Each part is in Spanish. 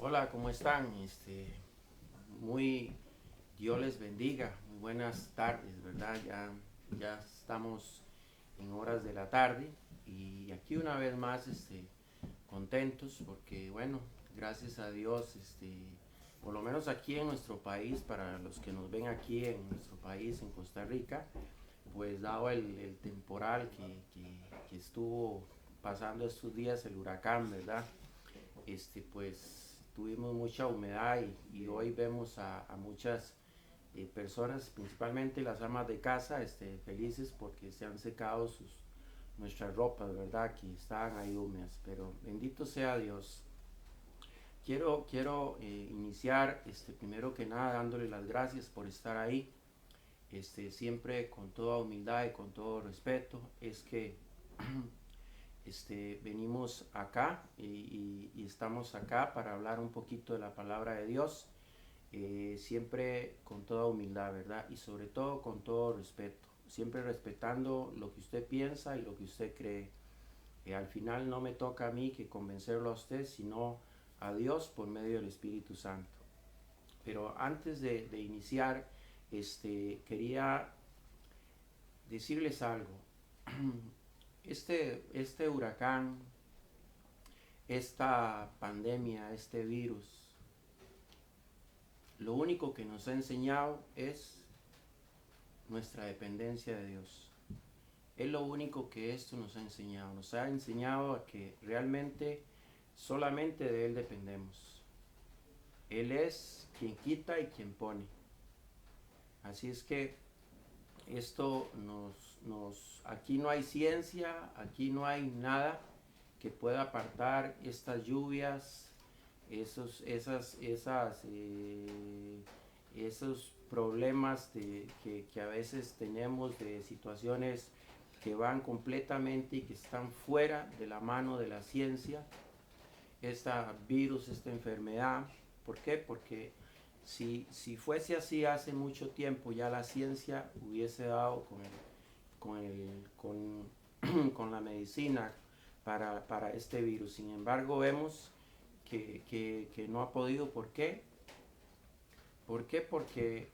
Hola, ¿cómo están? Muy Dios les bendiga, muy buenas tardes, ¿verdad? Ya estamos en horas de la tarde y aquí una vez más, contentos porque, bueno, gracias a Dios, por lo menos aquí en nuestro país, para los que nos ven aquí en nuestro país, en Costa Rica, pues dado el temporal que estuvo pasando estos días, el huracán, ¿verdad? Pues tuvimos mucha humedad y hoy vemos a muchas personas, principalmente las amas de casa, felices porque se han secado nuestras ropas, ¿verdad? Que estaban ahí húmedas, pero bendito sea Dios. Quiero iniciar, primero que nada, dándole las gracias por estar ahí, siempre con toda humildad y con todo respeto. Es que venimos acá y estamos acá para hablar un poquito de la palabra de Dios, siempre con toda humildad, ¿verdad? Y sobre todo con todo respeto, siempre respetando lo que usted piensa y lo que usted cree. Al final no me toca a mí que convencerlo a usted, sino a Dios por medio del Espíritu Santo. Pero antes de iniciar, quería decirles algo. Este huracán, esta pandemia, este virus, lo único que nos ha enseñado es nuestra dependencia de Dios. Es lo único que esto nos ha enseñado. Nos ha enseñado a que realmente solamente de Él dependemos. Él es quien quita y quien pone. Así es que esto aquí no hay ciencia, aquí no hay nada que pueda apartar estas lluvias, esos problemas que a veces tenemos de situaciones que van completamente y que están fuera de la mano de la ciencia, este virus, esta enfermedad. ¿Por qué? Porque si fuese así hace mucho tiempo ya la ciencia hubiese dado con la medicina para este virus. Sin embargo, vemos que no ha podido. ¿Por qué? ¿Por qué? Porque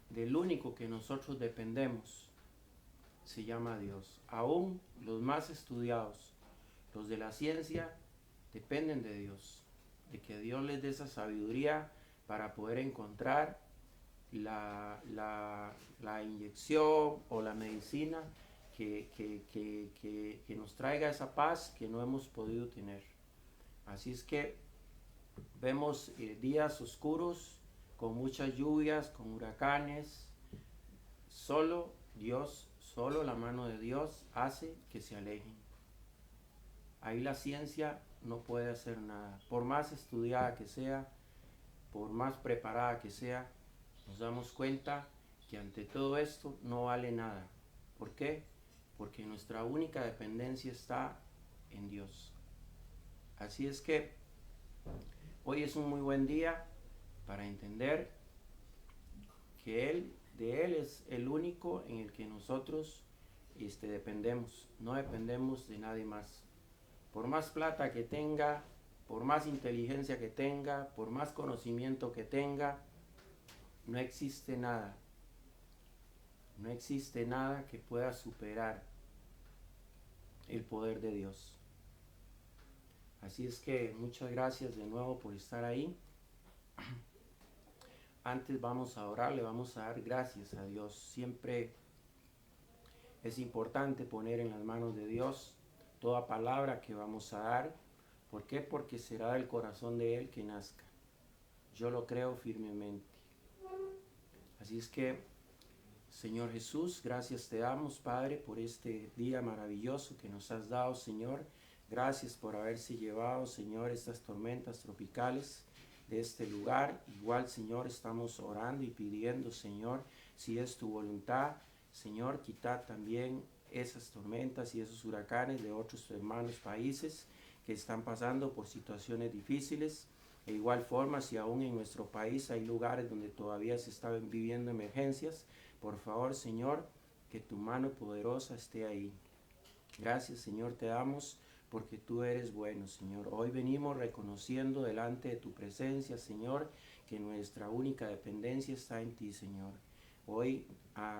del único que nosotros dependemos se llama Dios. Aún los más estudiados, los de la ciencia, dependen de Dios, de que Dios les dé esa sabiduría para poder encontrar la inyección o la medicina que nos traiga esa paz que no hemos podido tener. Así es que vemos días oscuros, con muchas lluvias, con huracanes. Solo Dios, solo la mano de Dios hace que se alejen. Ahí la ciencia no puede hacer nada. Por más estudiada que sea, por más preparada que sea, nos damos cuenta que ante todo esto no vale nada. ¿Por qué? Porque nuestra única dependencia está en Dios. Así es que hoy es un muy buen día para entender que de Él es el único en el que nosotros dependemos. No dependemos de nadie más. Por más plata que tenga, por más inteligencia que tenga, por más conocimiento que tenga, no existe nada. No existe nada que pueda superar el poder de Dios. Así es que muchas gracias de nuevo por estar ahí. Antes vamos a orar, le vamos a dar gracias a Dios. Siempre es importante poner en las manos de Dios toda palabra que vamos a dar. ¿Por qué? Porque será del corazón de Él que nazca. Yo lo creo firmemente. Así es que, Señor Jesús, gracias te damos, Padre, por este día maravilloso que nos has dado, Señor. Gracias por haberse llevado, Señor, estas tormentas tropicales de este lugar. Igual, Señor, estamos orando y pidiendo, Señor, si es tu voluntad, Señor, quitad también esas tormentas y esos huracanes de otros hermanos países que están pasando por situaciones difíciles. De igual forma, si aún en nuestro país hay lugares donde todavía se están viviendo emergencias, por favor, Señor, que tu mano poderosa esté ahí. Gracias, Señor, te damos porque tú eres bueno, Señor. Hoy venimos reconociendo delante de tu presencia, Señor, que nuestra única dependencia está en ti, Señor. Hoy,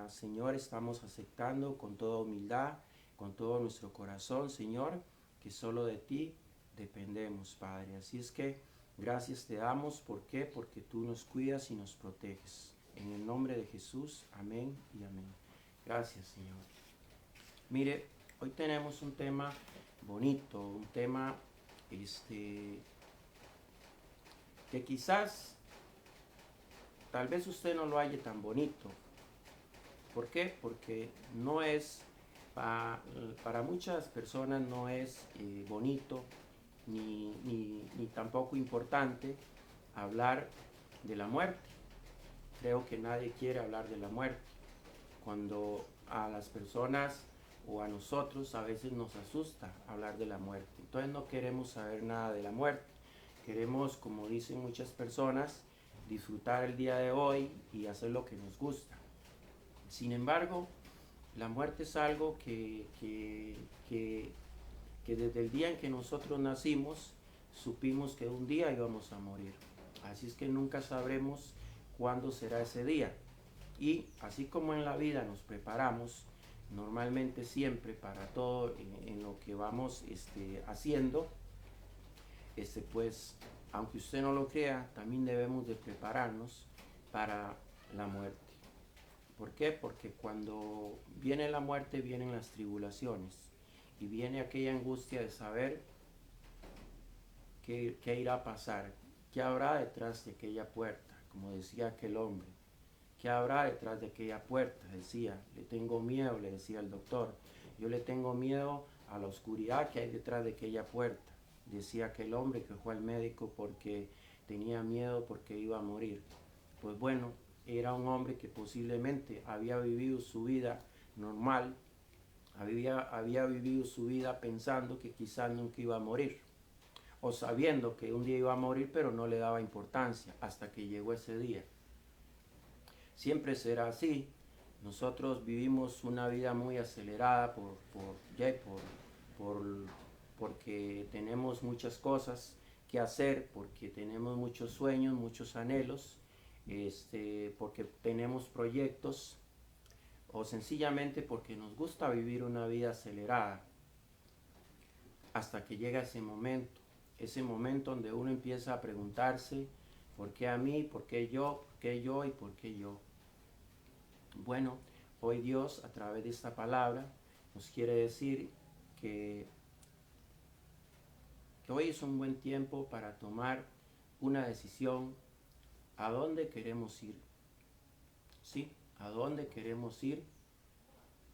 Señor, estamos aceptando con toda humildad, con todo nuestro corazón, Señor, que solo de ti dependemos, Padre. Así es que gracias te damos. ¿Por qué? Porque tú nos cuidas y nos proteges. En el nombre de Jesús, amén y amén. Gracias, Señor. Mire, hoy tenemos un tema bonito, un tema que quizás, tal vez usted no lo halle tan bonito. ¿Por qué? Porque no es, para muchas personas no es bonito ni tampoco importante hablar de la muerte. Creo que nadie quiere hablar de la muerte. Cuando a las personas o a nosotros a veces nos asusta hablar de la muerte. Entonces no queremos saber nada de la muerte. Queremos, como dicen muchas personas, disfrutar el día de hoy y hacer lo que nos gusta. Sin embargo, la muerte es algo que desde el día en que nosotros nacimos, supimos que un día íbamos a morir. Así es que nunca sabremos cuándo será ese día. Y así como en la vida nos preparamos normalmente siempre para todo en lo que vamos haciendo, pues aunque usted no lo crea, también debemos de prepararnos para la muerte. ¿Por qué? Porque cuando viene la muerte vienen las tribulaciones y viene aquella angustia de saber qué irá a pasar, qué habrá detrás de aquella puerta, como decía aquel hombre. ¿Qué habrá detrás de aquella puerta? Decía, le tengo miedo, le decía el doctor. Yo le tengo miedo a la oscuridad que hay detrás de aquella puerta. Decía aquel hombre que fue al médico porque tenía miedo porque iba a morir. Pues bueno, era un hombre que posiblemente había vivido su vida normal, había vivido su vida pensando que quizás nunca iba a morir, o sabiendo que un día iba a morir, pero no le daba importancia hasta que llegó ese día. Siempre será así. Nosotros vivimos una vida muy acelerada porque tenemos muchas cosas que hacer, porque tenemos muchos sueños, muchos anhelos, porque tenemos proyectos o sencillamente porque nos gusta vivir una vida acelerada hasta que llega ese momento donde uno empieza a preguntarse ¿por qué a mí? ¿Por qué yo? ¿Por qué yo? ¿Y por qué yo? Bueno, hoy Dios a través de esta palabra nos quiere decir que hoy es un buen tiempo para tomar una decisión a dónde queremos ir. ¿Sí? ¿A dónde queremos ir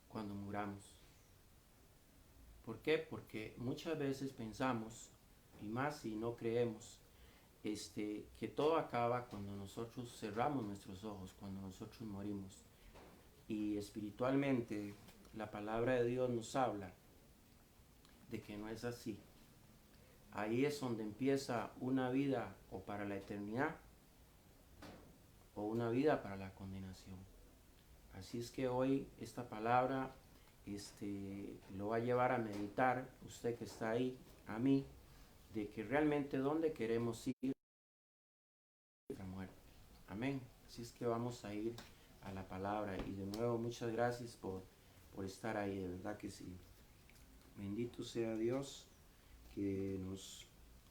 cuando muramos? ¿Por qué? Porque muchas veces pensamos, y más si no creemos, que todo acaba cuando nosotros cerramos nuestros ojos, cuando nosotros morimos. Y espiritualmente la palabra de Dios nos habla de que no es así. Ahí es donde empieza una vida o para la eternidad o una vida para la condenación. Así es que hoy esta palabra lo va a llevar a meditar, usted que está ahí, a mí, de que realmente dónde queremos ir a la muerte. Amén. Así es que vamos a ir a la palabra. Y de nuevo, muchas gracias por estar ahí, de verdad que sí. Bendito sea Dios que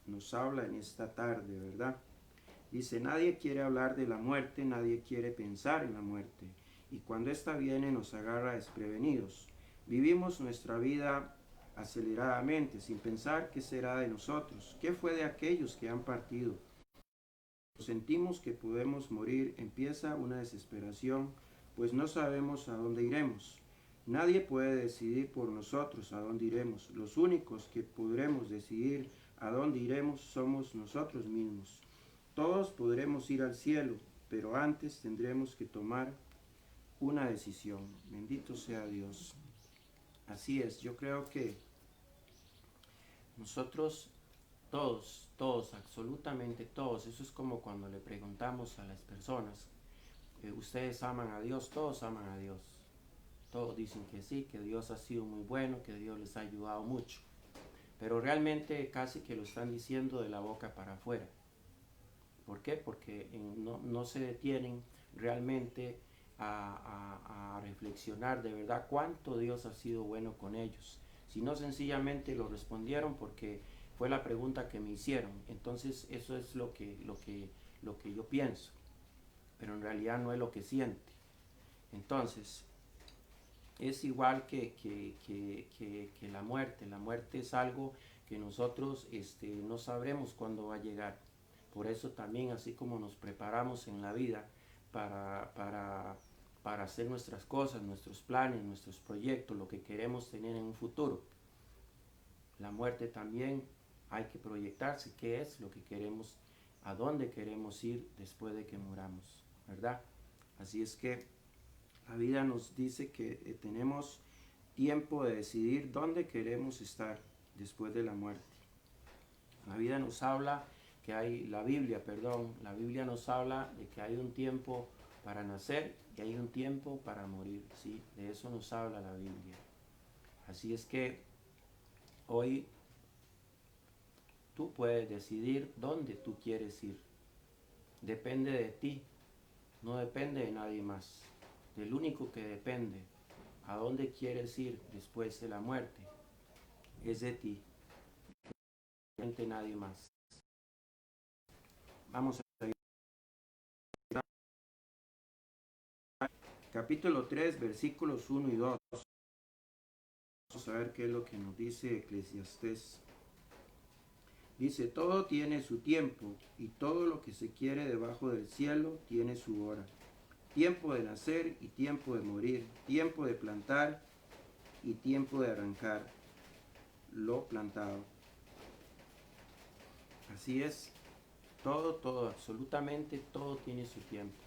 nos habla en esta tarde, ¿verdad? Dice, nadie quiere hablar de la muerte, nadie quiere pensar en la muerte. Y cuando ésta viene nos agarra desprevenidos. Vivimos nuestra vida aceleradamente, sin pensar qué será de nosotros, qué fue de aquellos que han partido. Sentimos que podemos morir, empieza una desesperación, pues no sabemos a dónde iremos. Nadie puede decidir por nosotros a dónde iremos. Los únicos que podremos decidir a dónde iremos somos nosotros mismos. Todos podremos ir al cielo, pero antes tendremos que tomar una decisión. Bendito sea Dios. Así es, yo creo que nosotros todos, absolutamente todos, eso es como cuando le preguntamos a las personas, ¿ustedes aman a Dios? Todos aman a Dios. Todos dicen que sí, que Dios ha sido muy bueno, que Dios les ha ayudado mucho. pero realmente casi que lo están diciendo de la boca para afuera. ¿Por qué? Porque no se detienen realmente a reflexionar de verdad cuánto Dios ha sido bueno con ellos, sino sencillamente lo respondieron porque fue la pregunta que me hicieron. Entonces eso es lo que yo pienso, pero en realidad no es lo que siente. Entonces es igual que la muerte. La muerte es algo que nosotros no sabremos cuándo va a llegar. Por eso también, así como nos preparamos en la vida para hacer nuestras cosas, nuestros planes, nuestros proyectos, lo que queremos tener en un futuro, la muerte también hay que proyectarse qué es lo que queremos, a dónde queremos ir después de que muramos, ¿verdad? Así es que la vida nos dice que tenemos tiempo de decidir dónde queremos estar después de la muerte. La Biblia nos habla la Biblia nos habla de que hay un tiempo para nacer y hay un tiempo para morir, ¿sí? De eso nos habla la Biblia. Así es que hoy tú puedes decidir dónde tú quieres ir. Depende de ti, no depende de nadie más. Del único que depende a dónde quieres ir después de la muerte es de ti, de nadie más. Vamos a capítulo 3, versículos 1 y 2. Vamos a ver qué es lo que nos dice Eclesiastés. Dice, todo tiene su tiempo y todo lo que se quiere debajo del cielo tiene su hora. Tiempo de nacer y tiempo de morir, tiempo de plantar y tiempo de arrancar lo plantado. Así es, todo, absolutamente todo tiene su tiempo.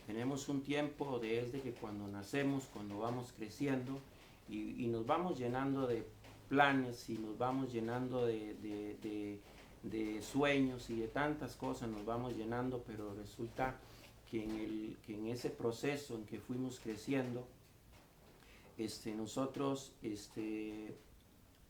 Tenemos un tiempo desde que cuando nacemos, cuando vamos creciendo y nos vamos llenando de planes y nos vamos llenando de sueños y de tantas cosas nos vamos llenando, pero resulta que en ese proceso en que fuimos creciendo, nosotros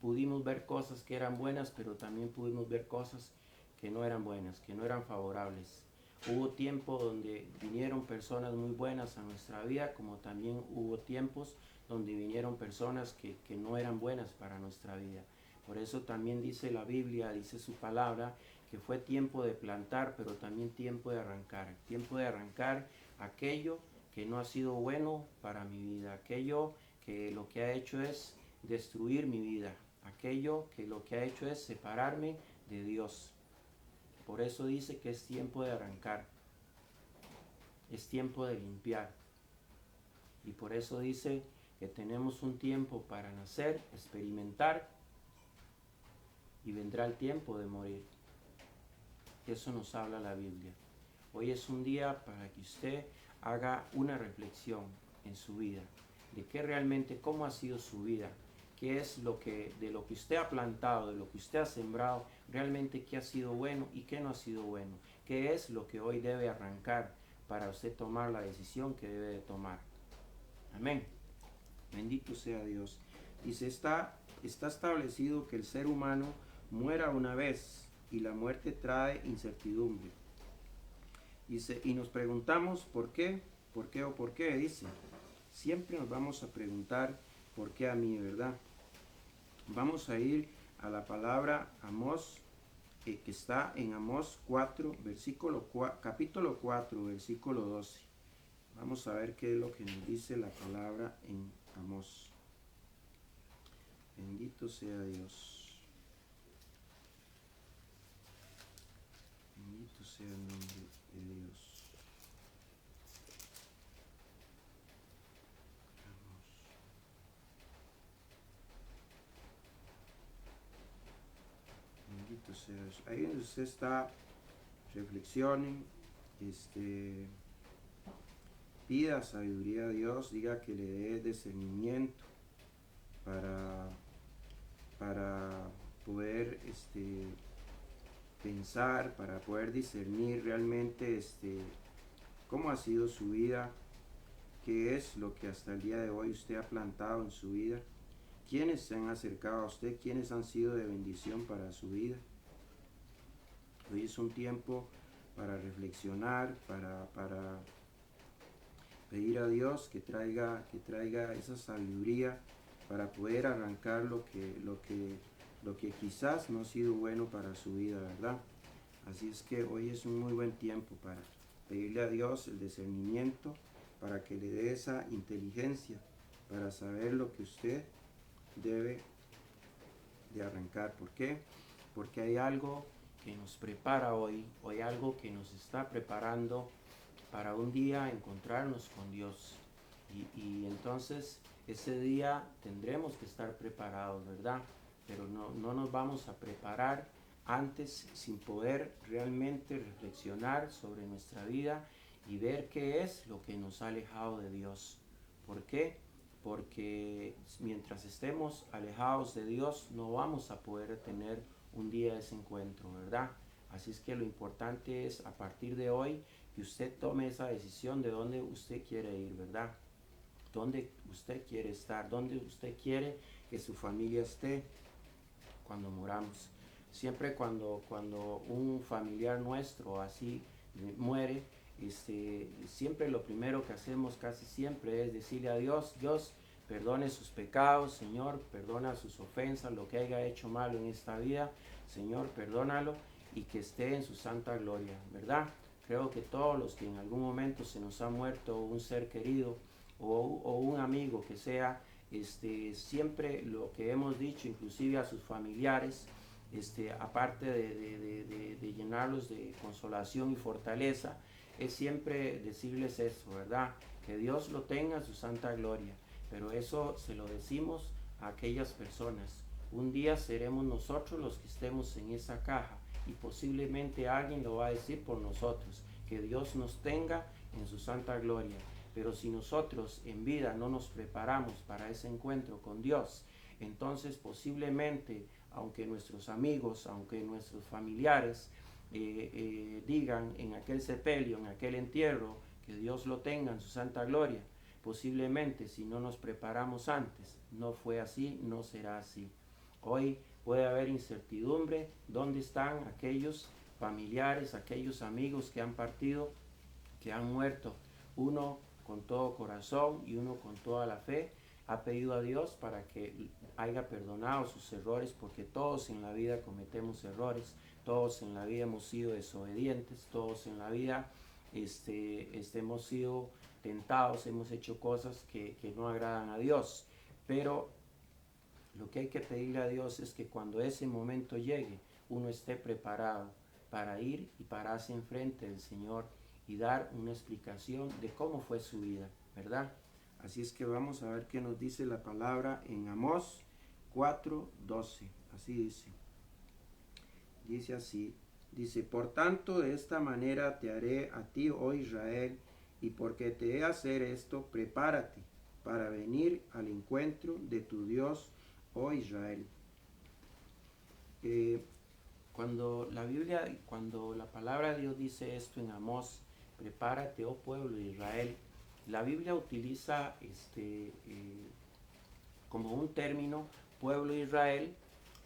pudimos ver cosas que eran buenas, pero también pudimos ver cosas que no eran buenas, que no eran favorables. Hubo tiempo donde vinieron personas muy buenas a nuestra vida, como también hubo tiempos donde vinieron personas que no eran buenas para nuestra vida. Por eso también dice la Biblia, dice su palabra, que fue tiempo de plantar, pero también tiempo de arrancar. Tiempo de arrancar aquello que no ha sido bueno para mi vida, aquello que lo que ha hecho es destruir mi vida, aquello que lo que ha hecho es separarme de Dios. Por eso dice que es tiempo de arrancar, es tiempo de limpiar. Y por eso dice que tenemos un tiempo para nacer, experimentar, y vendrá el tiempo de morir. Eso nos habla la Biblia. Hoy es un día para que usted haga una reflexión en su vida, de qué realmente, cómo ha sido su vida, qué es de lo que usted ha plantado, de lo que usted ha sembrado, realmente qué ha sido bueno y qué no ha sido bueno, qué es lo que hoy debe arrancar para usted tomar la decisión que debe de tomar. Amén. Bendito sea Dios. Dice, está establecido que el ser humano muera una vez y la muerte trae incertidumbre. Dice, y nos preguntamos por qué, dice. Siempre nos vamos a preguntar por qué a mí, ¿verdad? Vamos a ir a la palabra Amós, que está en Amós 4, capítulo 4, versículo 12. Vamos a ver qué es lo que nos dice la palabra en Amós. Bendito sea Dios. Bendito sea el nombre de Dios. Bendito sea Dios. Ahí donde usted está, reflexionen, pida sabiduría a Dios, diga que le dé discernimiento para poder pensar, para poder discernir realmente cómo ha sido su vida, qué es lo que hasta el día de hoy usted ha plantado en su vida, ¿Quiénes se han acercado a usted? ¿Quiénes han sido de bendición para su vida? Hoy es un tiempo para reflexionar, para pedir a Dios que traiga esa sabiduría para poder arrancar lo que quizás no ha sido bueno para su vida, ¿verdad? Así es que hoy es un muy buen tiempo para pedirle a Dios el discernimiento, para que le dé esa inteligencia, para saber lo que usted debe de arrancar. ¿Por qué? Porque hay algo que nos prepara hoy algo que nos está preparando para un día encontrarnos con Dios. Y entonces ese día tendremos que estar preparados, ¿verdad? Pero no nos vamos a preparar antes sin poder realmente reflexionar sobre nuestra vida y ver qué es lo que nos ha alejado de Dios. ¿Por qué? Porque mientras estemos alejados de Dios no vamos a poder tener un día de ese encuentro, ¿verdad? Así es que lo importante es a partir de hoy que usted tome esa decisión de dónde usted quiere ir, ¿verdad? Dónde usted quiere estar, dónde usted quiere que su familia esté cuando moramos. Siempre cuando un familiar nuestro así muere, siempre lo primero que hacemos casi siempre es decirle a Dios, Dios, perdone sus pecados, Señor, perdona sus ofensas, lo que haya hecho malo en esta vida, Señor, perdónalo y que esté en su santa gloria, ¿verdad? Creo que todos los que en algún momento se nos ha muerto un ser querido o un amigo que sea, siempre lo que hemos dicho, inclusive a sus familiares, aparte de llenarlos de consolación y fortaleza, es siempre decirles eso, ¿verdad? Que Dios lo tenga en su santa gloria, pero eso se lo decimos a aquellas personas. Un día seremos nosotros los que estemos en esa caja y posiblemente alguien lo va a decir por nosotros, que Dios nos tenga en su santa gloria. Pero si nosotros en vida no nos preparamos para ese encuentro con Dios, entonces posiblemente, aunque nuestros amigos, aunque nuestros familiares digan en aquel sepelio, en aquel entierro, que Dios lo tenga en su santa gloria, posiblemente si no nos preparamos antes, no fue así, no será así. Hoy puede haber incertidumbre. ¿Dónde están aquellos familiares, aquellos amigos que han partido, que han muerto? Uno con todo corazón y uno con toda la fe ha pedido a Dios para que haya perdonado sus errores, porque todos en la vida cometemos errores, todos en la vida hemos sido desobedientes, todos en la vida hemos sido tentados, hemos hecho cosas que no agradan a Dios. Pero lo que hay que pedirle a Dios es que cuando ese momento llegue, uno esté preparado para ir y pararse enfrente del Señor y dar una explicación de cómo fue su vida, ¿verdad? Así es que vamos a ver qué nos dice la palabra en Amós 4:12. Así dice. Dice así. Dice, por tanto, de esta manera te haré a ti, oh Israel, y porque te he hacer esto, prepárate para venir al encuentro de tu Dios, oh Israel. Cuando la palabra de Dios dice esto en Amós, prepárate, oh pueblo de Israel, la Biblia utiliza como un término, pueblo de Israel,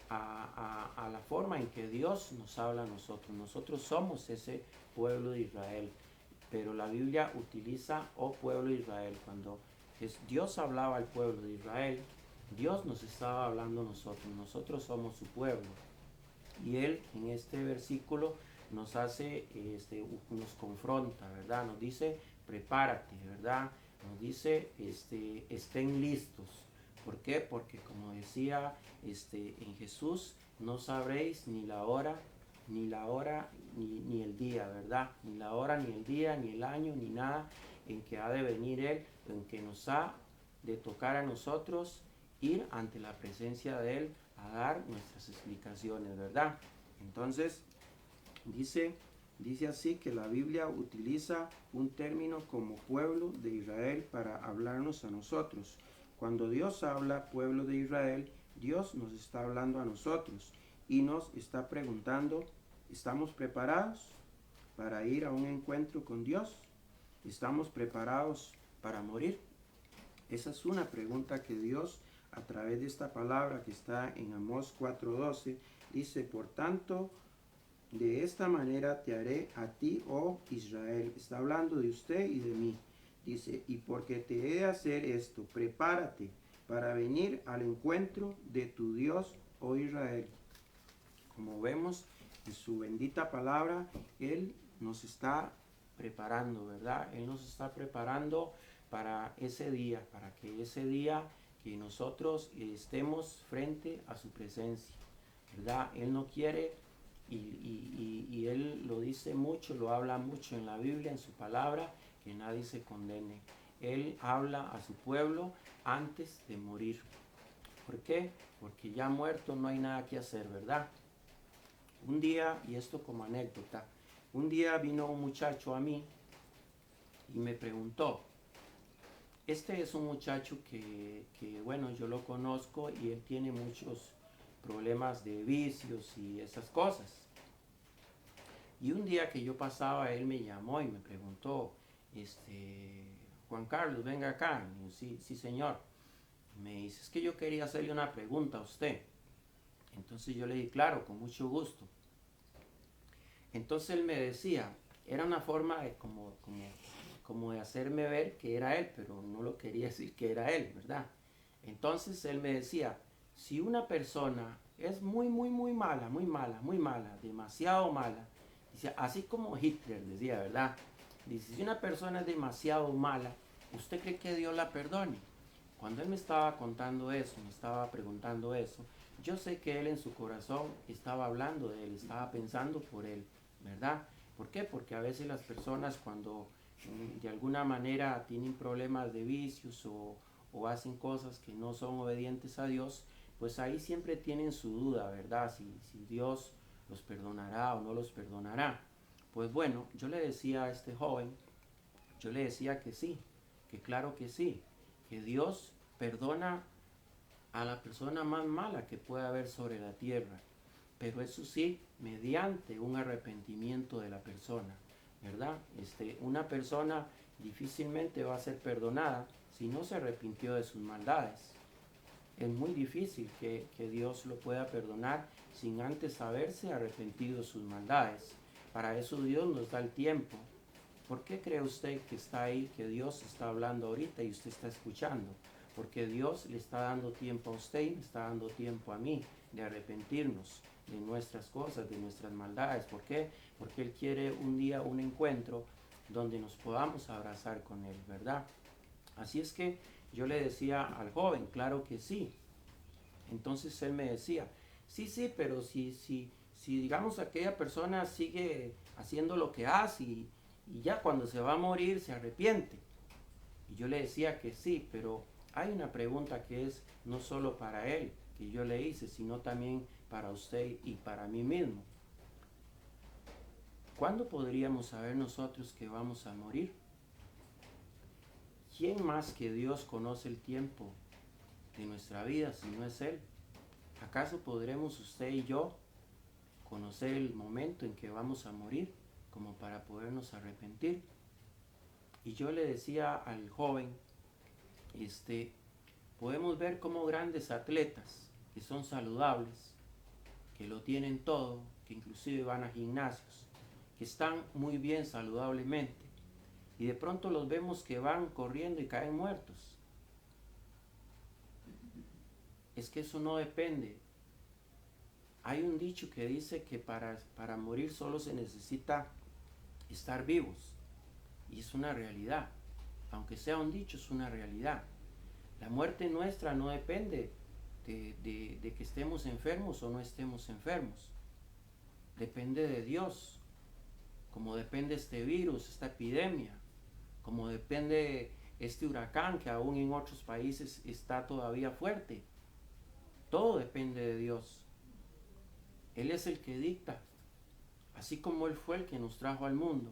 a la forma en que Dios nos habla a nosotros. Nosotros somos ese pueblo de Israel, pero la Biblia utiliza, oh pueblo de Israel. Cuando Dios hablaba al pueblo de Israel, Dios nos estaba hablando a nosotros. Nosotros somos su pueblo. Y Él en este versículo nos hace, nos confronta, ¿verdad? Nos dice, prepárate, ¿verdad? Nos dice, estén listos. ¿Por qué? Porque como decía en Jesús, no sabréis ni la hora, ni el día, ¿verdad? Ni la hora, ni el día, ni el año, ni nada en que ha de venir Él, en que nos ha de tocar a nosotros ir ante la presencia de Él a dar nuestras explicaciones, ¿verdad? Entonces, dice así que la Biblia utiliza un término como pueblo de Israel para hablarnos a nosotros. Cuando Dios habla pueblo de Israel, Dios nos está hablando a nosotros y nos está preguntando, ¿estamos preparados para ir a un encuentro con Dios? ¿Estamos preparados para morir? Esa es una pregunta que Dios a través de esta palabra que está en Amós 4:12. Dice, por tanto, de esta manera te haré a ti, oh Israel. Está hablando de usted y de mí. Dice, y porque te he de hacer esto, prepárate para venir al encuentro de tu Dios, oh Israel. Como vemos en su bendita palabra, Él nos está preparando, ¿verdad? Él nos está preparando para ese día, para que ese día que nosotros estemos frente a su presencia, ¿verdad? Él no quiere, y Él lo dice mucho, lo habla mucho en la Biblia, en su palabra, que nadie se condene. Él habla a su pueblo antes de morir. ¿Por qué? Porque ya muerto no hay nada que hacer, ¿verdad? Un día, y esto como anécdota, un día vino un muchacho a mí y me preguntó, este es un muchacho que bueno, yo lo conozco y él tiene muchos problemas de vicios y esas cosas. Y un día que yo pasaba, él me llamó y me preguntó, Juan Carlos, venga acá. Y yo, sí, sí señor. Me dice, es que yo quería hacerle una pregunta a usted. Entonces yo le dije, claro, con mucho gusto. Entonces él me decía, era una forma de como de hacerme ver que era él, pero no lo quería decir que era él, ¿verdad? Entonces él me decía, si una persona es muy, muy, muy mala, muy mala, muy mala, demasiado mala, dice, así como Hitler decía, ¿verdad? Dice, si una persona es demasiado mala, ¿usted cree que Dios la perdone? Cuando él me estaba contando eso, me estaba preguntando eso, yo sé que él en su corazón estaba hablando de él, estaba pensando por él, ¿verdad? ¿Por qué? Porque a veces las personas cuando de alguna manera tienen problemas de vicios o hacen cosas que no son obedientes a Dios, pues ahí siempre tienen su duda, ¿verdad? Si Dios los perdonará o no los perdonará. Pues bueno, yo le decía a este joven, yo le decía que sí, que claro que sí, que Dios perdona a la persona más mala que pueda haber sobre la tierra, pero eso sí, mediante un arrepentimiento de la persona, ¿verdad? Una persona difícilmente va a ser perdonada si no se arrepintió de sus maldades. Es muy difícil que Dios lo pueda perdonar sin antes haberse arrepentido de sus maldades. Para eso Dios nos da el tiempo. ¿Por qué cree usted que está ahí, que Dios está hablando ahorita y usted está escuchando? Porque Dios le está dando tiempo a usted y me está dando tiempo a mí de arrepentirnos de nuestras cosas, de nuestras maldades. ¿Por qué? Porque Él quiere un día un encuentro donde nos podamos abrazar con Él, ¿verdad? Así es que yo le decía al joven, claro que sí. Entonces él me decía, sí, sí, pero si digamos aquella persona sigue haciendo lo que hace y ya cuando se va a morir se arrepiente. Y yo le decía que sí, pero hay una pregunta que es no solo para él, que yo le hice, sino también para usted y para mí mismo. ¿Cuándo podríamos saber nosotros que vamos a morir? ¿Quién más que Dios conoce el tiempo de nuestra vida si no es Él? ¿Acaso podremos usted y yo conocer el momento en que vamos a morir como para podernos arrepentir? Y yo le decía al joven, podemos ver como grandes atletas que son saludables, que lo tienen todo, que inclusive van a gimnasios, que están muy bien saludablemente, y de pronto los vemos que van corriendo y caen muertos. Es que eso no depende. Hay un dicho que dice que para morir solo se necesita estar vivos, y es una realidad. Aunque sea un dicho, es una realidad. La muerte nuestra no depende de que estemos enfermos o no estemos enfermos. Depende de Dios, como depende este virus, esta epidemia, como depende este huracán que aún en otros países está todavía fuerte. Todo depende de Dios. Él es el que dicta, así como Él fue el que nos trajo al mundo,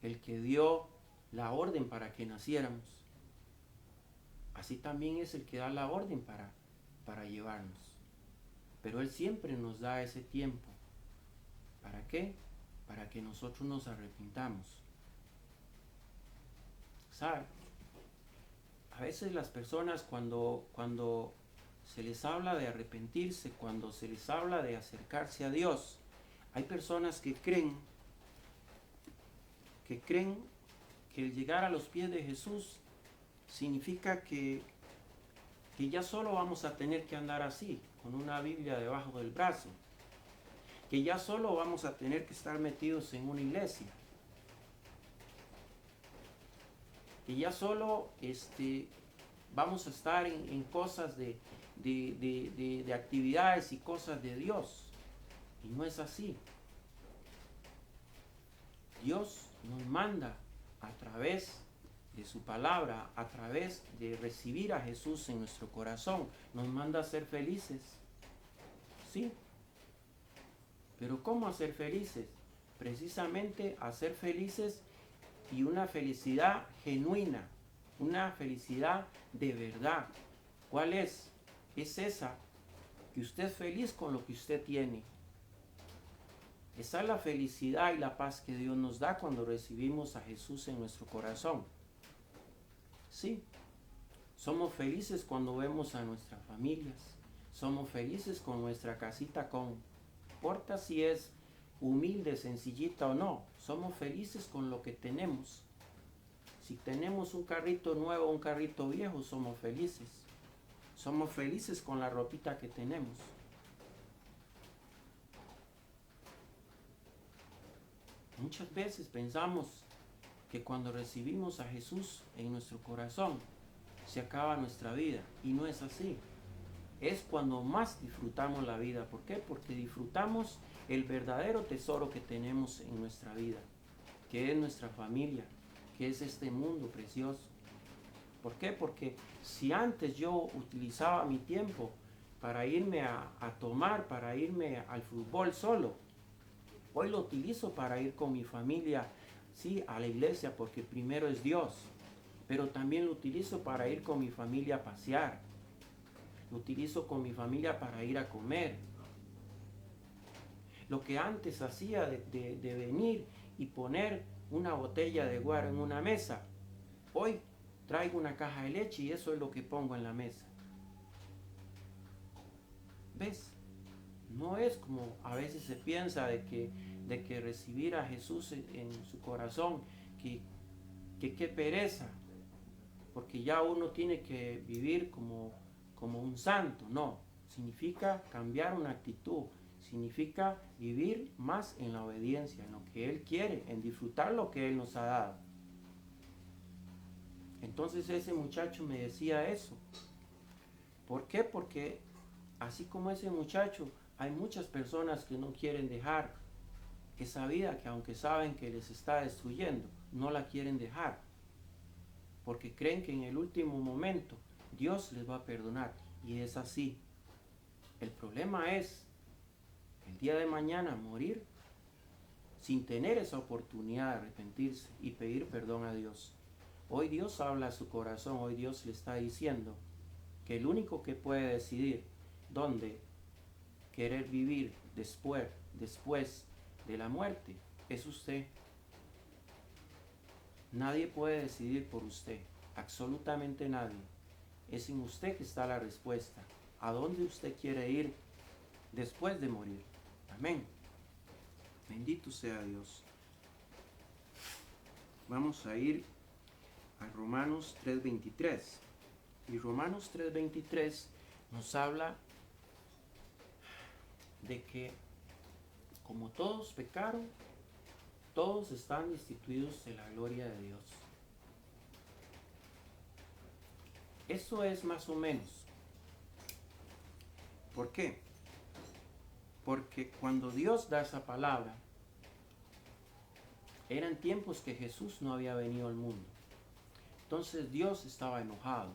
el que dio la orden para que naciéramos. Así también es el que da la orden para llevarnos. Pero Él siempre nos da ese tiempo. ¿Para qué? Para que nosotros nos arrepintamos. ¿Sabe? A veces las personas cuando se les habla de arrepentirse, cuando se les habla de acercarse a Dios, hay personas que creen que el llegar a los pies de Jesús significa que ya solo vamos a tener que andar así, con una Biblia debajo del brazo, que ya solo vamos a tener que estar metidos en una iglesia, que ya solo vamos a estar en cosas de actividades y cosas de Dios. Y no es así. Dios nos manda a través de su palabra, a través de recibir a Jesús en nuestro corazón, nos manda a ser felices. Sí. Pero ¿cómo a ser felices? Precisamente a ser felices y una felicidad genuina, una felicidad de verdad. ¿Cuál es? Es esa, que usted es feliz con lo que usted tiene. Esa es la felicidad y la paz que Dios nos da cuando recibimos a Jesús en nuestro corazón. Sí, somos felices cuando vemos a nuestras familias. Somos felices con nuestra casita, no importa si es humilde, sencillita o no. Somos felices con lo que tenemos. Si tenemos un carrito nuevo o un carrito viejo, somos felices. Somos felices con la ropita que tenemos. Muchas veces pensamos que cuando recibimos a Jesús en nuestro corazón, se acaba nuestra vida. Y no es así. Es cuando más disfrutamos la vida. ¿Por qué? Porque disfrutamos el verdadero tesoro que tenemos en nuestra vida, que es nuestra familia, que es este mundo precioso. ¿Por qué? Porque si antes yo utilizaba mi tiempo para irme a tomar, para irme al fútbol solo, hoy lo utilizo para ir con mi familia, sí, a la iglesia, porque primero es Dios, pero también lo utilizo para ir con mi familia a pasear, lo utilizo con mi familia para ir a comer. Lo que antes hacía de venir y poner una botella de guaro en una mesa, hoy traigo una caja de leche y eso es lo que pongo en la mesa. ¿Ves? No es como a veces se piensa de que recibir a Jesús en su corazón, que qué pereza, porque ya uno tiene que vivir como un santo. No, significa cambiar una actitud, significa vivir más en la obediencia, en lo que Él quiere, en disfrutar lo que Él nos ha dado. Entonces ese muchacho me decía eso. ¿Por qué? Porque así como ese muchacho, hay muchas personas que no quieren dejar esa vida que aunque saben que les está destruyendo, no la quieren dejar. Porque creen que en el último momento Dios les va a perdonar. Y es así. El problema es el día de mañana morir sin tener esa oportunidad de arrepentirse y pedir perdón a Dios. Hoy Dios habla a su corazón, hoy Dios le está diciendo que el único que puede decidir dónde querer vivir después de la muerte es usted. Nadie puede decidir por usted, absolutamente nadie. Es en usted que está la respuesta. ¿A dónde usted quiere ir después de morir? Amén. Bendito sea Dios. Vamos a ir a Romanos 3:23. Y Romanos 3:23 nos habla de que como todos pecaron, todos están destituidos de la gloria de Dios. Eso es más o menos. ¿Por qué? Porque cuando Dios da esa palabra, eran tiempos que Jesús no había venido al mundo. Entonces Dios estaba enojado.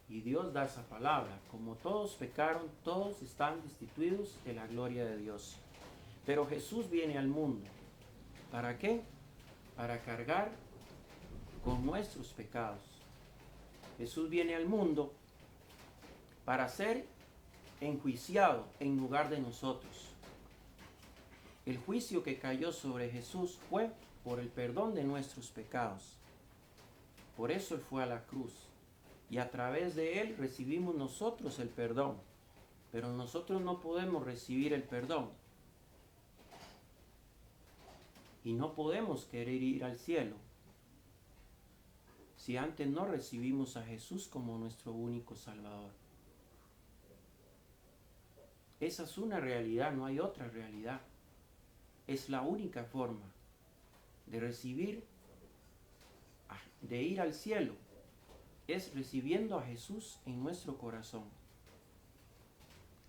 Y Dios da esa palabra. Como todos pecaron, todos están destituidos de la gloria de Dios. Pero Jesús viene al mundo. ¿Para qué? Para cargar con nuestros pecados. Jesús viene al mundo para ser enjuiciado en lugar de nosotros. El juicio que cayó sobre Jesús fue por el perdón de nuestros pecados. Por eso Él fue a la cruz. y a través de Él recibimos nosotros el perdón. Pero nosotros no podemos recibir el perdón y no podemos querer ir al cielo si antes no recibimos a Jesús como nuestro único Salvador. Esa es una realidad, no hay otra realidad. Es la única forma de recibir, de ir al cielo, es recibiendo a Jesús en nuestro corazón.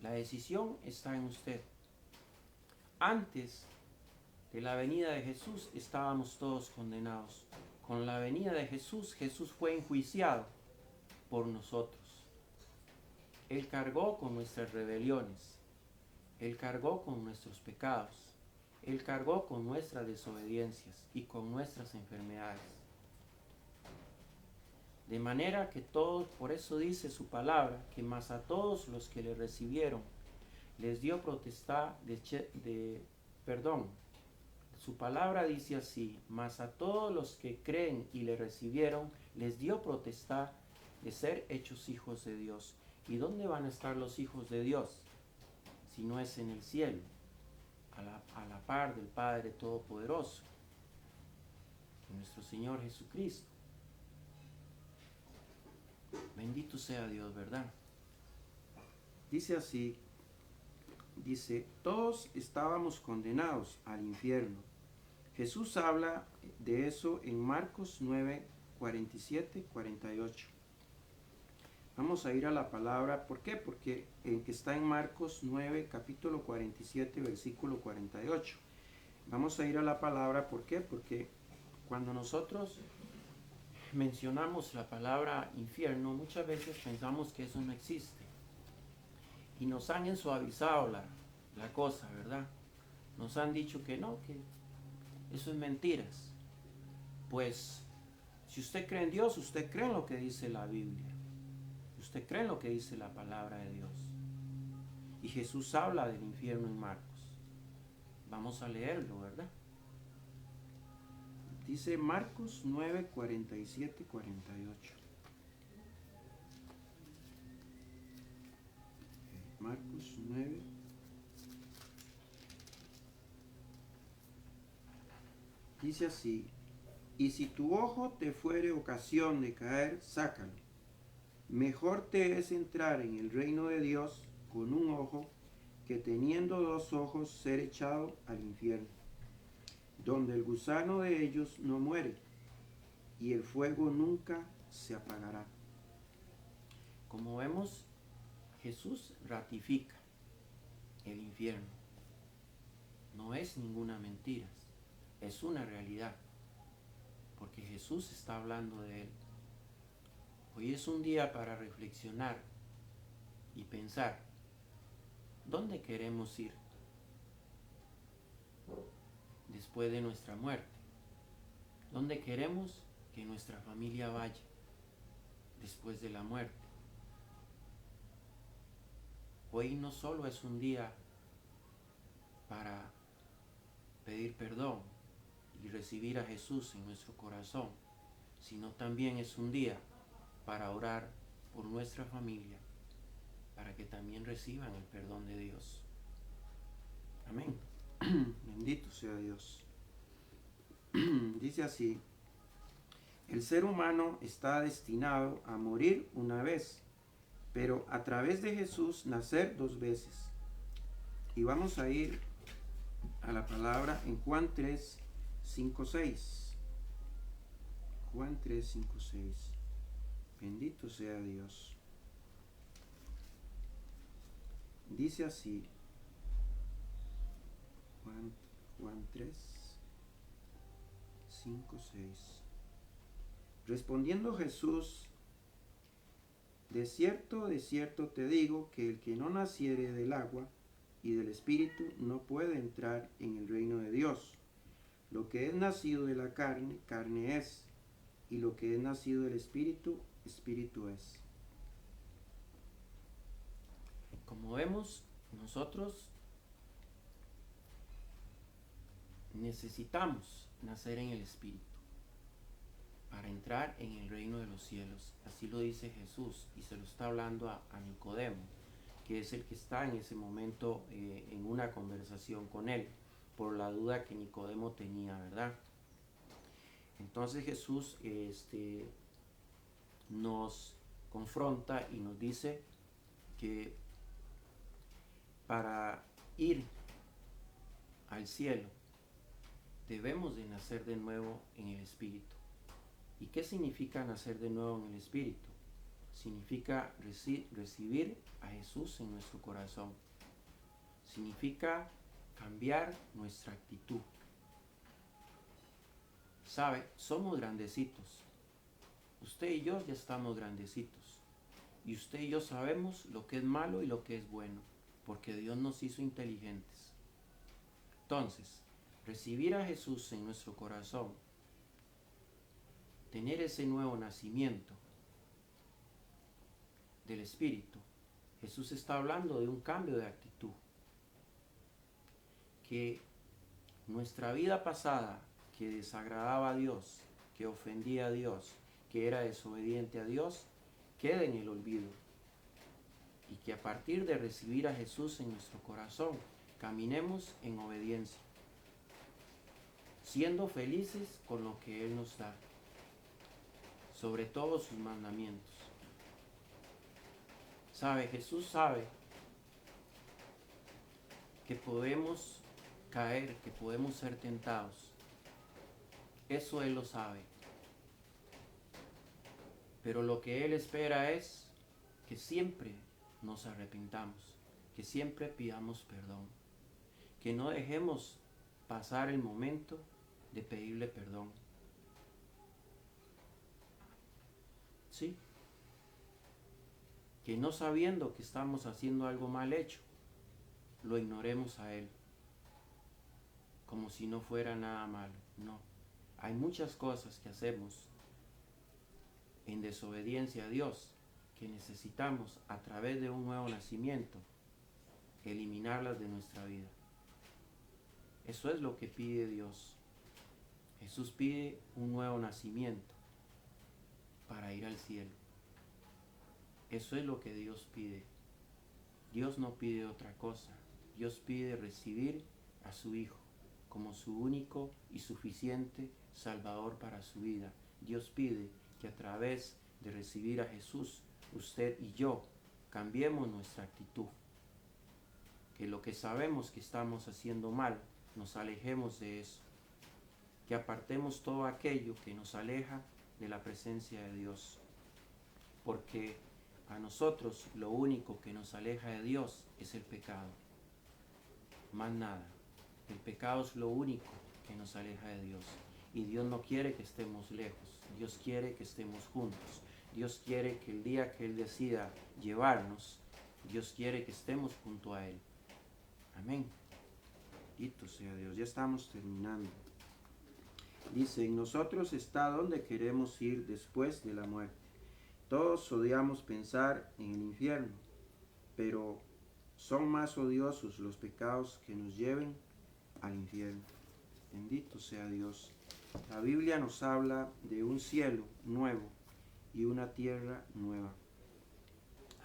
La decisión está en usted. Antes de la venida de Jesús estábamos todos condenados. Con la venida de Jesús, Jesús fue enjuiciado por nosotros. Él cargó con nuestras rebeliones. Él cargó con nuestros pecados. Él cargó con nuestras desobediencias y con nuestras enfermedades. De manera que todos, por eso dice su palabra, que más a todos los que le recibieron, les dio potestad Su palabra dice así, mas a todos los que creen y le recibieron, les dio potestad de ser hechos hijos de Dios. ¿Y dónde van a estar los hijos de Dios? Si no es en el cielo, a la par del Padre Todopoderoso, nuestro Señor Jesucristo. Bendito sea Dios, ¿verdad? Dice así, todos estábamos condenados al infierno. Jesús habla de eso en Marcos 9, 47, 48. Vamos a ir a la palabra, ¿por qué? Porque está en Marcos 9, capítulo 47, versículo 48. Vamos a ir a la palabra, ¿por qué? Porque cuando nosotros mencionamos la palabra infierno, muchas veces pensamos que eso no existe. Y nos han ensuavizado la cosa, ¿verdad? Nos han dicho que no, que eso es mentiras. Pues, si usted cree en Dios, usted cree en lo que dice la Biblia. Usted cree en lo que dice la palabra de Dios. Y Jesús habla del infierno en Marcos. Vamos a leerlo, ¿verdad? Dice Marcos 9, 47, 48. Marcos 9. Dice así, y si tu ojo te fuere ocasión de caer, sácalo. Mejor te es entrar en el reino de Dios con un ojo que teniendo dos ojos ser echado al infierno, donde el gusano de ellos no muere y el fuego nunca se apagará. Como vemos, Jesús ratifica el infierno. No es ninguna mentira, es una realidad, porque Jesús está hablando de él. Hoy es un día para reflexionar y pensar, ¿dónde queremos ir después de nuestra muerte? ¿Dónde queremos que nuestra familia vaya después de la muerte? Hoy no solo es un día para pedir perdón y recibir a Jesús en nuestro corazón, sino también es un día para orar por nuestra familia, para que también reciban el perdón de Dios. Amén. Bendito sea Dios. Dice así, el ser humano está destinado a morir una vez, pero a través de Jesús nacer dos veces. Y vamos a ir a la palabra en Juan 3, 5, 6. Juan 3, 5, 6. Bendito sea Dios. Dice así, Juan 3, 5, 6. Respondiendo Jesús, de cierto te digo que el que no naciere del agua y del Espíritu no puede entrar en el reino de Dios. Lo que es nacido de la carne, carne es, y lo que es nacido del Espíritu, Espíritu es. Como vemos, nosotros necesitamos nacer en el Espíritu. para entrar en el reino de los cielos. Así lo dice Jesús y se lo está hablando a Nicodemo, que es el que está en ese momento en una conversación con él, por la duda que Nicodemo tenía, ¿verdad? Entonces Jesús nos confronta y nos dice que para ir al cielo debemos de nacer de nuevo en el Espíritu. ¿Y qué significa nacer de nuevo en el Espíritu? Significa recibir a Jesús en nuestro corazón. Significa cambiar nuestra actitud. ¿Sabe? Somos grandecitos. Usted y yo ya estamos grandecitos. Y usted y yo sabemos lo que es malo y lo que es bueno, porque Dios nos hizo inteligentes. Entonces, recibir a Jesús en nuestro corazón, tener ese nuevo nacimiento del Espíritu, Jesús está hablando de un cambio de actitud. Que nuestra vida pasada, que desagradaba a Dios, que ofendía a Dios, que era desobediente a Dios, quede en el olvido. Y que a partir de recibir a Jesús en nuestro corazón, caminemos en obediencia, siendo felices con lo que Él nos da, sobre todo sus mandamientos. Jesús sabe que podemos caer, que podemos ser tentados. Eso Él lo sabe. Pero lo que Él espera es que siempre nos arrepintamos, que siempre pidamos perdón, que no dejemos pasar el momento de pedirle perdón. ¿Sí? Que no sabiendo que estamos haciendo algo mal hecho, lo ignoremos a Él, como si no fuera nada malo. No, hay muchas cosas que hacemos en desobediencia a Dios que necesitamos, a través de un nuevo nacimiento, eliminarlas de nuestra vida. Eso es lo que pide Dios. Jesús pide un nuevo nacimiento para ir al cielo. Eso es lo que Dios pide. Dios no pide otra cosa. Dios pide recibir a su Hijo como su único y suficiente Salvador para su vida. Dios pide que a través de recibir a Jesús, usted y yo cambiemos nuestra actitud. Que lo que sabemos que estamos haciendo mal, nos alejemos de eso. Que apartemos todo aquello que nos aleja de la presencia de Dios. Porque a nosotros lo único que nos aleja de Dios es el pecado. Más nada. El pecado es lo único que nos aleja de Dios. Y Dios no quiere que estemos lejos. Dios quiere que estemos juntos. Dios quiere que el día que Él decida llevarnos, Dios quiere que estemos junto a Él. Amén. Bendito sea Dios. Ya estamos terminando. Dice, en nosotros está donde queremos ir después de la muerte. Todos odiamos pensar en el infierno, pero son más odiosos los pecados que nos lleven al infierno. Bendito sea Dios. La Biblia nos habla de un cielo nuevo y una tierra nueva.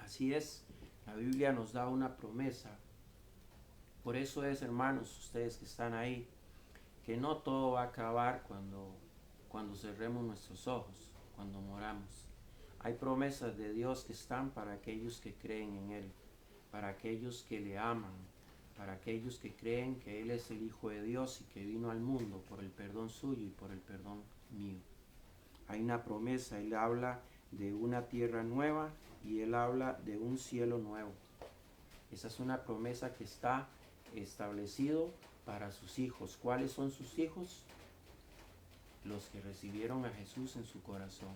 Así es, la Biblia nos da una promesa. Por eso es, hermanos, ustedes que están ahí, que no todo va a acabar cuando cerremos nuestros ojos, cuando moramos. Hay promesas de Dios que están para aquellos que creen en Él, para aquellos que le aman, para aquellos que creen que Él es el Hijo de Dios y que vino al mundo por el perdón suyo y por el perdón mío. Hay una promesa, Él habla de una tierra nueva y Él habla de un cielo nuevo. Esa es una promesa que está establecido para sus hijos. ¿Cuáles son sus hijos? Los que recibieron a Jesús en su corazón.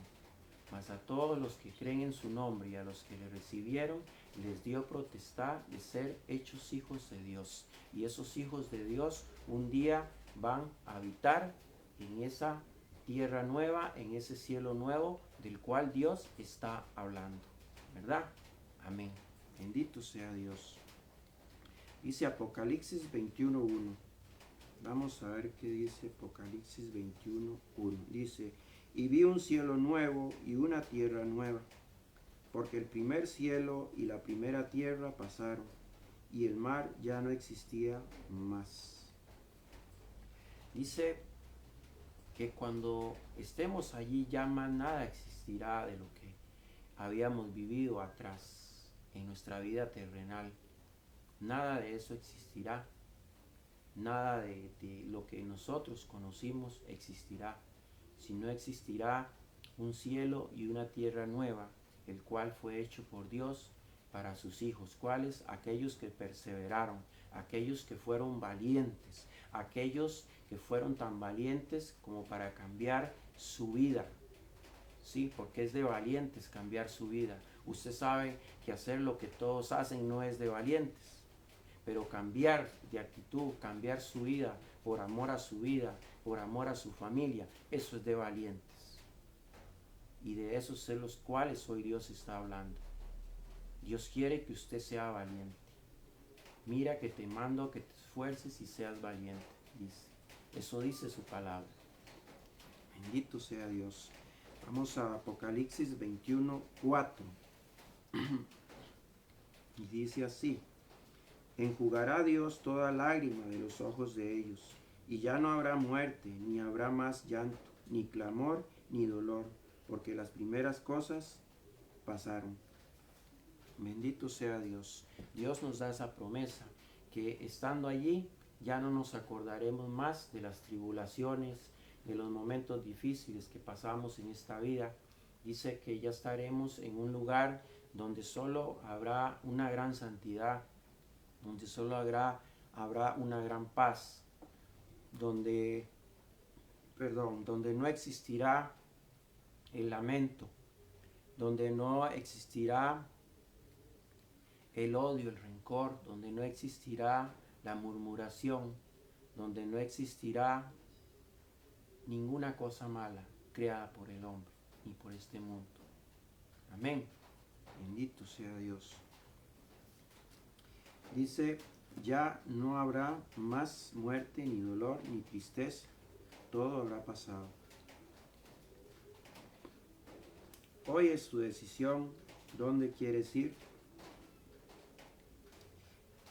Mas a todos los que creen en su nombre y a los que le recibieron, les dio potestad de ser hechos hijos de Dios. Y esos hijos de Dios un día van a habitar en esa tierra nueva, en ese cielo nuevo del cual Dios está hablando. ¿Verdad? Amén. Bendito sea Dios. Dice Apocalipsis 21:1. Vamos a ver qué dice Apocalipsis 21:1. Dice, Y vi un cielo nuevo y una tierra nueva, porque el primer cielo y la primera tierra pasaron, y el mar ya no existía más. Dice que cuando estemos allí ya más nada existirá de lo que habíamos vivido atrás en nuestra vida terrenal. Nada de eso existirá. Nada de lo que nosotros conocimos existirá, sino existirá un cielo y una tierra nueva, el cual fue hecho por Dios para sus hijos. ¿Cuáles? Aquellos que perseveraron, aquellos que fueron valientes, aquellos que fueron tan valientes como para cambiar su vida. Sí, porque es de valientes cambiar su vida. Usted sabe que hacer lo que todos hacen no es de valientes, pero cambiar de actitud, cambiar su vida por amor a su vida, por amor a su familia, eso es de valientes. Y de esos es los cuales hoy Dios está hablando. Dios quiere que usted sea valiente. Mira que te mando que te esfuerces y seas valiente, dice. Eso dice su palabra. Bendito sea Dios. Vamos a Apocalipsis 21:4. Y dice así: enjugará Dios toda lágrima de los ojos de ellos, y ya no habrá muerte, ni habrá más llanto, ni clamor, ni dolor, porque las primeras cosas pasaron. Bendito sea Dios. Dios nos da esa promesa, que estando allí ya no nos acordaremos más de las tribulaciones, de los momentos difíciles que pasamos en esta vida. Dice que ya estaremos en un lugar donde solo habrá una gran santidad, donde solo habrá una gran paz, donde no existirá el lamento, donde no existirá el odio, el rencor, donde no existirá la murmuración, donde no existirá ninguna cosa mala creada por el hombre ni por este mundo. Amén. Bendito sea Dios. Dice, ya no habrá más muerte, ni dolor, ni tristeza, todo habrá pasado. Hoy es tu decisión, ¿dónde quieres ir?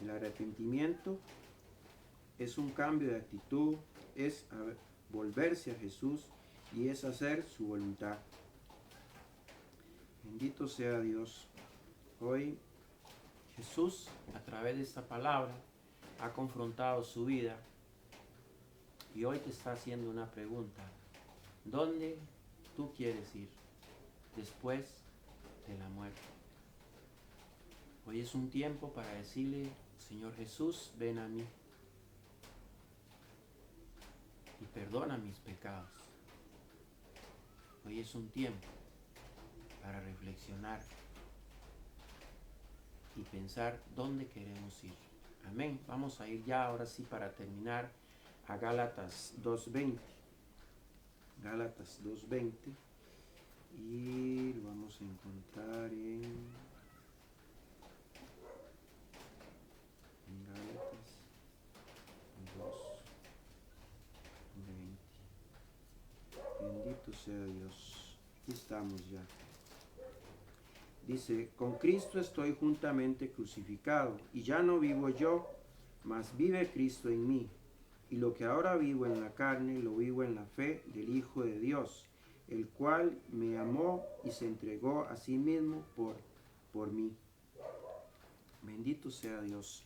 El arrepentimiento es un cambio de actitud, es volverse a Jesús y es hacer su voluntad. Bendito sea Dios. Hoy Jesús, a través de esta palabra, ha confrontado su vida y hoy te está haciendo una pregunta. ¿Dónde tú quieres ir después de la muerte? Hoy es un tiempo para decirle, Señor Jesús, ven a mí y perdona mis pecados. Hoy es un tiempo para reflexionar y pensar dónde queremos ir. Amén. Vamos a ir ya ahora sí para terminar a Gálatas 2:20. Gálatas 2:20 y lo vamos a encontrar en Gálatas 2:20. Bendito sea Dios. Aquí estamos ya. Dice, con Cristo estoy juntamente crucificado, y ya no vivo yo, mas vive Cristo en mí. Y lo que ahora vivo en la carne, lo vivo en la fe del Hijo de Dios, el cual me amó y se entregó a sí mismo por mí. Bendito sea Dios.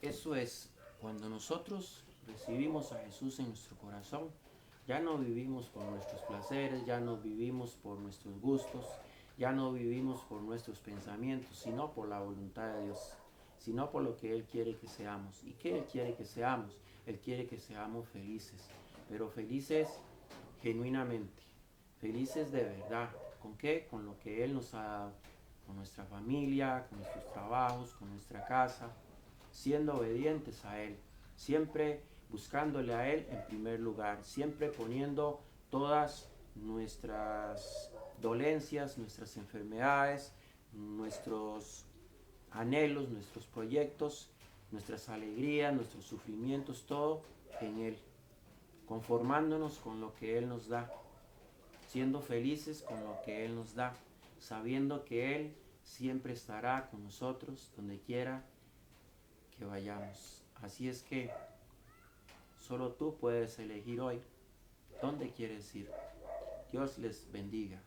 Eso es, cuando nosotros recibimos a Jesús en nuestro corazón, ya no vivimos por nuestros placeres, ya no vivimos por nuestros gustos, ya no vivimos por nuestros pensamientos, sino por la voluntad de Dios, sino por lo que Él quiere que seamos. ¿Y qué Él quiere que seamos? Él quiere que seamos felices, pero felices genuinamente, felices de verdad. ¿Con qué? Con lo que Él nos ha dado, con nuestra familia, con nuestros trabajos, con nuestra casa, siendo obedientes a Él, siempre buscándole a Él en primer lugar, siempre poniendo todas nuestras dolencias, nuestras enfermedades, nuestros anhelos, nuestros proyectos, nuestras alegrías, nuestros sufrimientos, todo en Él, conformándonos con lo que Él nos da. siendo felices con lo que Él nos da, sabiendo que Él siempre estará con nosotros donde quiera que vayamos. Así es que solo tú puedes elegir hoy dónde quieres ir. Dios les bendiga.